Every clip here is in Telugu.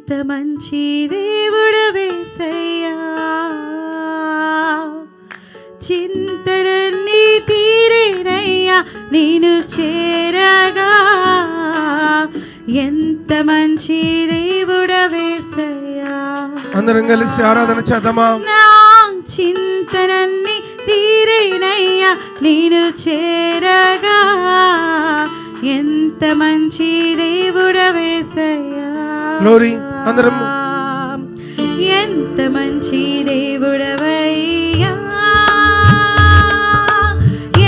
ఎంత మంచి దేవుడవేసయ్యా, చింతలన్నీ తీరేనయ్యా నేను చేరగా. ఎంత మంచి దేవుడవేసయ్యా. అందరం కలిసి ఆరాధన చేద్దామా? నా చింతలన్నీ తీరేనయ్యా నేను చేరగా. ఎంత మంచి దేవుడవేసయ్యా. గ్లోరీ అందరం. ఎంత మంచి దేవుడవయ్యా,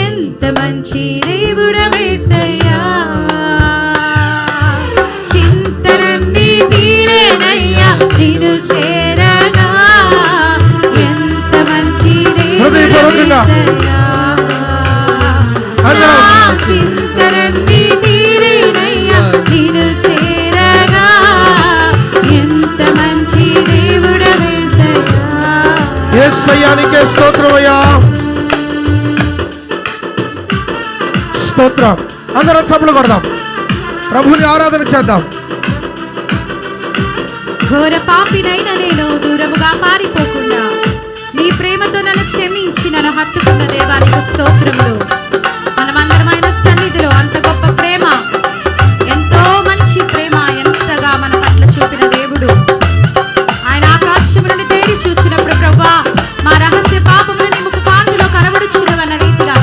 ఎంత మంచి దేవుడవేసయ్యా, చింతలన్నీ తీరేనయ్యా నిన్ను చేరగా. ఎంత మంచి దేవుడవేసయ్యా, చింతలన్నీ తీరేనయ్యా నిన్ను చేరగా. ఎంత మంచి దేవుడవేసయ్యా. యేసయ్యానికే స్తోత్రమయ్యా. స్తోత్రం. అందరం చప్పట్లు కొడదాం, ప్రభుని ఆరాధన చేద్దాం. ఘోర పాపినైన నేను దూరముగా పారిపోకుండా నీ ప్రేమతో నన్ను క్షమించి నన్ను హత్తుకున్న దేవానికి స్తోత్రములు. మనమందరమైన సన్నిధిలో అంత గొప్ప ప్రేమ, ఎంతో మంచి ప్రేమ ఎంతగా మన పట్ల చూపిన దేవుడు. ఆయన ఆకాశము నుండి తేరి చూచినప్పుడు ప్రభువా మా రహస్య పాపమును నీ ముఖ కాంతిలో కనబడుచున్నవన్న రీతిగా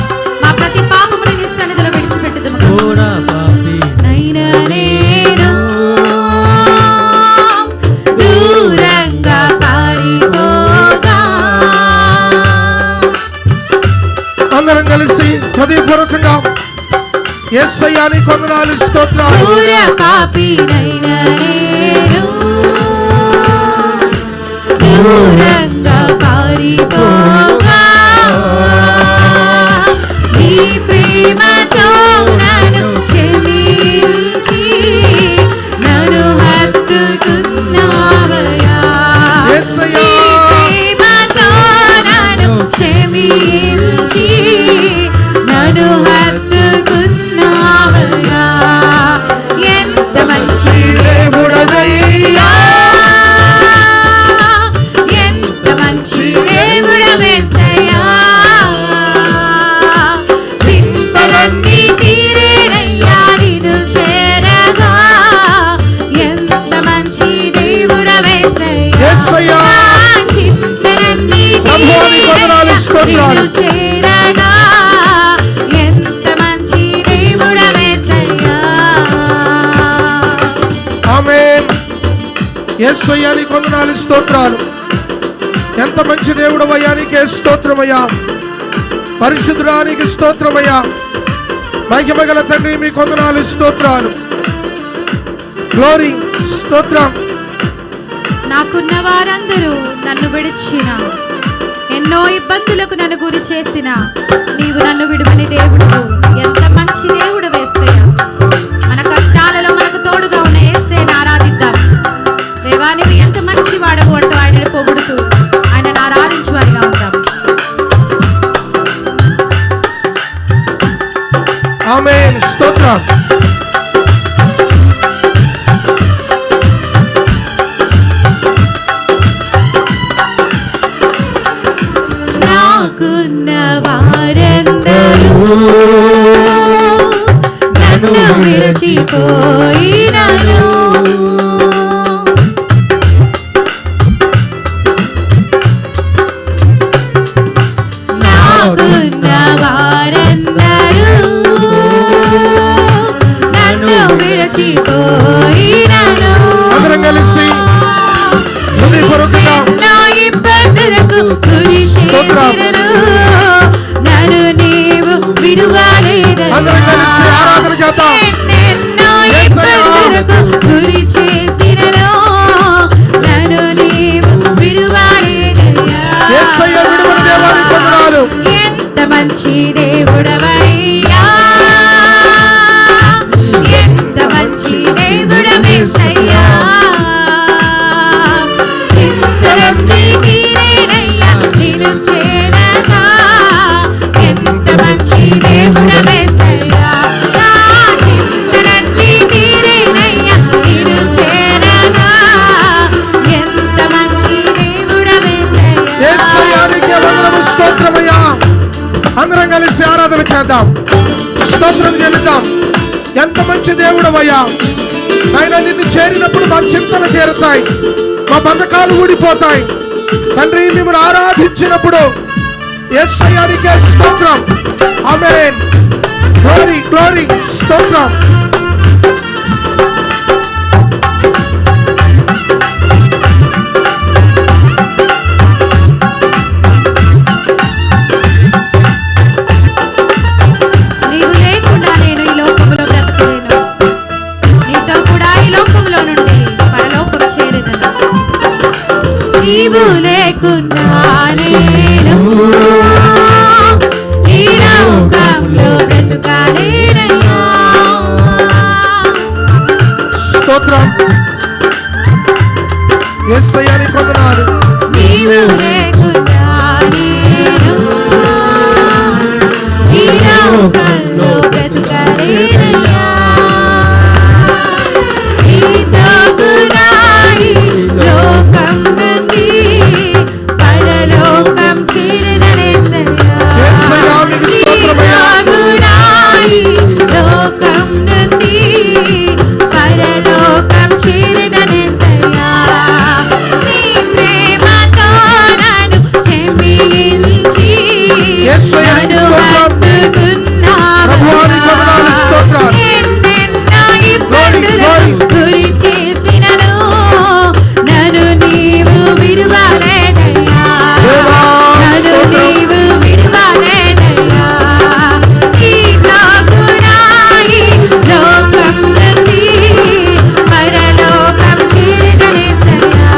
మా ప్రతి పాపమును నీ సన్నిధిలో విడిచిపెట్టుదుము. నైనా నేను దూరంగా పారిపోగా. అందరం కలిసి హృదయపూర్వకంగా యేసయ్యానికి వందనాలు, స్తోత్రాలు. పాపినైనా నేను దూరంగా పారిపోగా. నీ ప్రేమతో నన్ను క్షమించి నన్ను హత్తుకున్నావయ్యా. నీ ప్రేమతో నన్ను క్షమించి నన్ను హత్తుకున్నావయ్యా. ఎంత మంచి దేవుడవయ్యా, ఎంత మంచి దేవుడవేసయ్యా, చింతలన్నీ తీరేనయ్యా నిన్ను చేరగా. ఎంత మంచి దేవుడవేసయ్యా, చింతలన్నీ తీరేనయ్యా నిన్ను చేరగా. ఎంత మంచి దేవుడవేసయ్యా. ఆమేన్. యేసయ్యానికి వందనాలు, స్తోత్రాలు. ఎంత మంచి దేవుడవయ్యా, నీకే స్తోత్రమయ్యా. పరిశుద్ధుడానికి స్తోత్రమయ్యా. మహిమగల తండ్రి మీకు వందనాలు, స్తోత్రాలు. గ్లోరీ, స్తోత్రం. నాకున్న వారందరూ నన్ను విడిచిన, ఎన్నో ఇబ్బందులకు నన్ను గురి చేసిన నీవు నన్ను విడువని దేవుడు. ఎంత మంచి దేవుడు యేసయ్యా. మన కష్టాలలో మనకు తోడుగా ఉన్న యేసయ్యను ఆరాధిద్దాం. దేవా నీవు ఎంత మంచి వాడవు అంటూ ఆయనను పొగుడుతూ ఆయనను ఆరాధించు వారిగా ఉంటాం. ఆమేన్. స్తోత్రం. నాకున్న వారందరూ నన్ను విడిచిపోయినను, నాకున్న వారందరూ నన్ను విడిచిపోయినను. అందరం కలిసి హృదయపూర్వకంగా నా ఇబ్బందులకు గురి చేసినను నన్ను నీవు విడువలేదని. అందరం కలిసి ఆరాధన చేద్దాం. నా ఇబ్బందులకు గురి చేసినను నన్ను నీవు విడువలేదయ్యా. యేసయ్య విడువని దేవానికి వందనాలు. ఎంత మంచి దేవుడవయ్యా, ఎంత మంచి దేవుడవేసయ్యా, చింతలన్నీ తీరేనయ్యా నిన్ను చేరగా. ఎంత మంచి దేవుడవేసయ్యా, చింతలన్నీ తీరేనయ్యా నిన్ను చేరగా. ఎంత మంచి దేవుడవయ్యా నాయన. నిన్ను చేరినప్పుడు మా చింతలు తీరుతాయి, మా బంధకాలు ఊడిపోతాయి తండ్రి. మిమ్మల్ని ఆరాధించినప్పుడు యేసయ్యానికే స్తోత్రం. ఆమేన్. గ్లోరీ గ్లోరీ స్తోత్రం. నీవు లేకుండా నేను ఈ లోకంలో బ్రతకలేను. నీతో కూడా ఈ లోకంలో నుండి పరలోకం చేరేదను. నీవు లేకుండా నేను ఈ లోకంలో బ్రతకలేనయ్యా. స్తోత్రం. యేసయ్యాని వందనాలు. నీవు లేకుండా నేను ఈ లోకంలో బ్రతకలేనయ్యా. నీతో కూడా ఈ లోకం నుండి పరలోకం చేరదనేసయ్యా. యేసయ్యా మీకు స్తోత్రమయ్యా. నీతో కూడా ఈ లోకం నుండి పరలోకం చేరదనేసయ్యా. నీ ప్రేమతో నన్ను క్షమించి యేసయ్యా నీకు స్తోత్రం. ప్రభువానికి వందనాలు, స్తోత్రాలు. గురి చేసినను నన్ను నీవు విడువలేదయ్యా. నన్ను నీవు విడువలేదయ్యా. నీతో కూడా ఈ లోకం నుండి పరలోకం చేరదనేసయ్యా.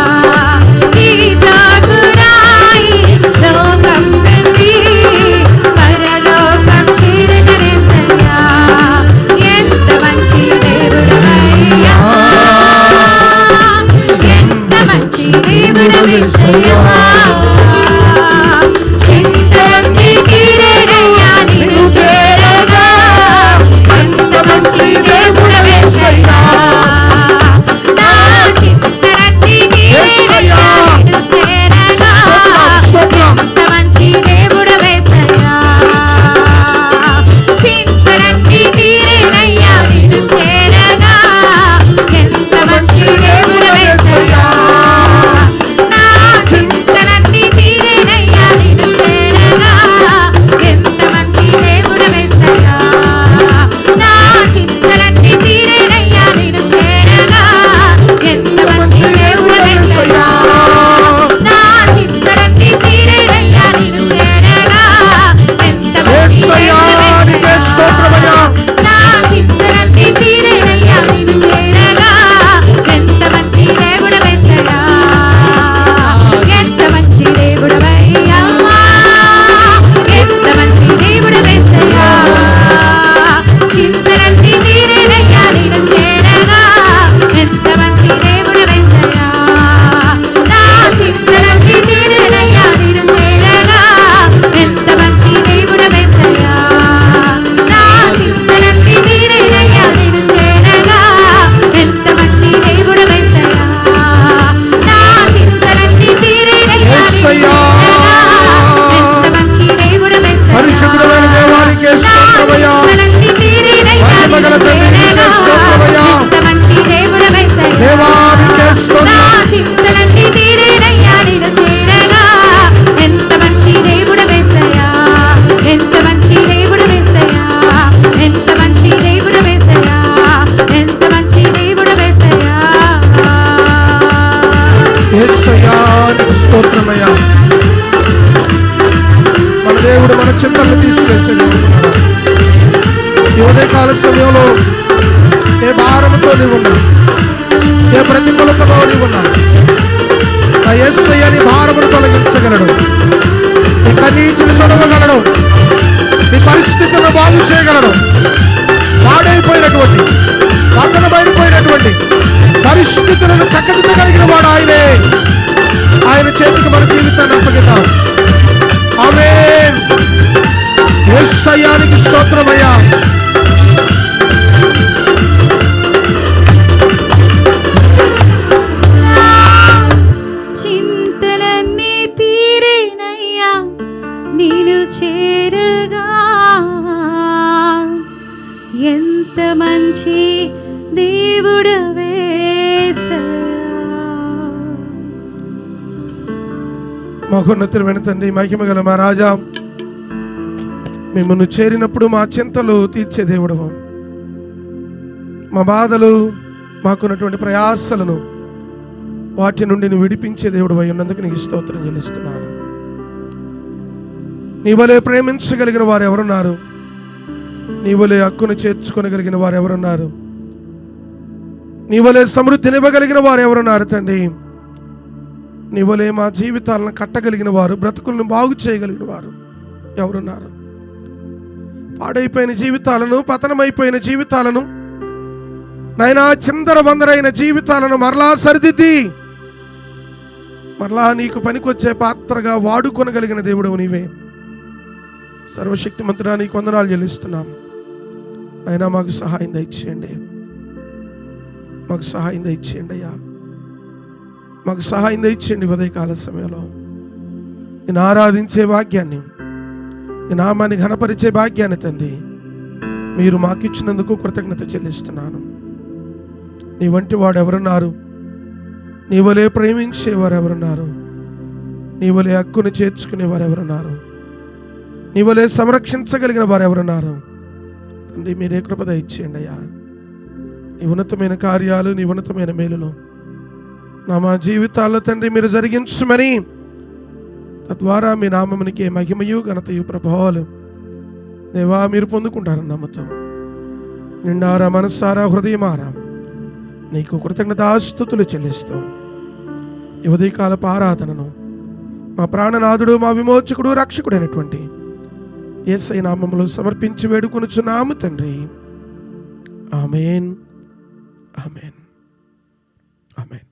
నీతో కూడా ఈ లోకం నుండి పరలోకం చేరదనేసయ్యా. ఎంత మంచి దేవుడవయ్యా, ఎంత మంచి దేవుడవేసయ్యా. చింతలన్నీ తీరేనయ్యా నిన్ను చేరగా. ఎంత మంచి దేవుడవేసయ్యా. నా చింతలన్నీ తీరేనయ్యా నిన్ను చేరగా. ఎంత మంచి దేవుడవేసయ్యా. చింతలన్నీ తీరేనయ్యా నిన్ను చేరగా. ఎంత మంచి దేవుడవేసయ్యా. నా చింతలన్నీ తీరేనయ్యా నిన్ను చేరగా. ఎంత మంచి దేవుడవేసయ్యా. నా చింతలన్నీ తీరేనయ్యా నిన్ను చేరగా. ఎంత మంచి దేవుడవేసయ్యా. నా చింతలన్నీ తీరేనయ్యా నిన్ను చేరగా. ఎంత మంచి యేసయ్యా నీకే స్తోత్రమయ్యా. నా చింతలన్నీ తీరేనయ్యా నిన్ను చేరగా. ఎంత మంచి దేవుడవేసయ్యా. ఎంత మంచి దేవుడవయ్యా. ఎంత మంచి దేవుడవేసయ్యా. చింతలన్నీ తీరేనయ్యా నిన్ను చేరగా. ఎంత మంచి దేవుడవేసయ్యా. నా చింతలన్నీ తీరేనయ్యా నిన్ను చేరగా. ఎంత మంచి దేవుడవేసయ్యా. నా చింతలన్నీ తీరేనయ్యా నిన్ను చేరగా. ఎంత మంచి దేవుడవేసయ్యా. నా చింతలన్నీ తీరేనయ్యా నిన్ను యేసయ్యా. చేరగా. ఎంత మంచి దేవుడవేసయ్యా. పరిశుద్ధమైన దేవానికే స్తోత్రమయ్యా. చింతలన్నీ తీరేనయ్యా మహిమగల నిన్ను తండ్రి నీకే చేరగా. స్తోత్రమయ్యా. ఎంత మంచి దేవుడవేసయ్యా. దేవానికే నా స్తోత్రం. చింతలన్నీ తీరేనయ్యా నిన్ను చేరగా. ఎంత మంచి దేవుడవేసయ్యా. ఎంత మంచి దేవుడవేసయ్యా. ఎంత మంచి దేవుడవేసయ్యా. ఎంత మంచి దేవుడవేసయ్యా. యేసయ్యా నీకు స్తోత్రమయ్యా. మన దేవుడు మన చింతలు తీసివేసే దేవుడు. ఈ ఉదయకాల సమయంలో ఏ భారముతో నీవున్నా, ఏ ప్రతికూలతలో నీవున్నా, ఆ యేసయ్య నీ భారమును తొలగించగలడు. నీ కన్నీటిని తొడవగలడు. నీ పరిస్థితులను బాగు చేయగలడు. పాడైపోయినటువంటి, పక్కన బయటపోయినటువంటి పరిస్థితులను చక్కదిద్దగలిగిన వాడు ఆయనే. ఆయన చేతికి మన జీవితాన్ని అప్పగిద్దాం. ఆమేన్. యేసయ్యానికి స్తోత్రమయ్యా. చింతలన్నీ తీరేనయ్యా నేను చేరగా. ఎంత మంచి మంచి దేవుడవే మహోన్నతుడైన తండ్రి, మహిమ గల మా రాజా, మిమ్మల్ని చేరినప్పుడు మా చింతలు తీర్చే దేవుడవు, మా బాధలు మాకున్నటువంటి ప్రయాసలను వాటి నుండి నువ్వు విడిపించే దేవుడు అయి ఉన్నందుకు నీకు స్తోత్రం చెల్లిస్తున్నాను. నీ వలె ప్రేమించగలిగిన వారు ఎవరున్నారు? నీ వలె హక్కును చేర్చుకోగలిగిన వారు ఎవరున్నారు? నీ వలె సమృద్ధినివ్వగలిగిన వారు ఎవరున్నారు తండ్రి? నీ వలె మా జీవితాలను కట్టగలిగిన వారు, బ్రతుకులను బాగు చేయగలిగిన వారు ఎవరున్నారు? పాడైపోయిన జీవితాలను, పతనమైపోయిన జీవితాలను, నైనా చిందర వందరైన జీవితాలను మరలా సరిదిద్ది మరలా నీకు పనికొచ్చే పాత్రగా వాడుకొనగలిగిన దేవుడవు నీవే. సర్వశక్తిమంతుడా, నీకు వందనాలు చెల్లిస్తున్నాం. అయినా మాకు సహాయం దయచేయండి, మాకు సహాయం దయచేయండి అయ్యా, మాకు సహాయం దయచేయండి. ఉదయకాల సమయంలో నేను ఆరాధించే భాగ్యాన్ని, ఈ నామాన్ని ఘనపరిచే భాగ్యాన్ని తండ్రి మీరు మాకిచ్చినందుకు కృతజ్ఞత చెల్లిస్తున్నాను. నీ వంటి వాడు ఎవరున్నారు? నీ వలె ప్రేమించేవారు ఎవరున్నారు? నీ వలె హక్కును చేర్చుకునేవారు ఎవరున్నారు? నీ వలె సంరక్షించగలిగిన వారు ఎవరున్నారు? తండ్రి మీరే కృప దయచేయండి అయ్యా. నీ ఉన్నతమైన కార్యాలు, నీ ఉన్నతమైన మేలులు మా జీవితాల్లో తండ్రి మీరు జరిగించమని, తద్వారా మీ నామమునికే మహిమయు ఘనతయు ప్రభావాలు దేవా మీరు పొందుకుంటారని నమ్ముతాం. నిండారా మనస్సారా హృదయమారా నీకు కృతజ్ఞతాస్తుతులు చెల్లిస్తాం. ఈ ఉదయకాలపు ఆరాధనను మా ప్రాణనాథుడు, మా విమోచకుడు, రక్షకుడైనటువంటి యేసయ్య నామములో సమర్పించి వేడుకొనుచున్నాము తండ్రి. ఆమేన్, ఆమేన్, ఆమేన్.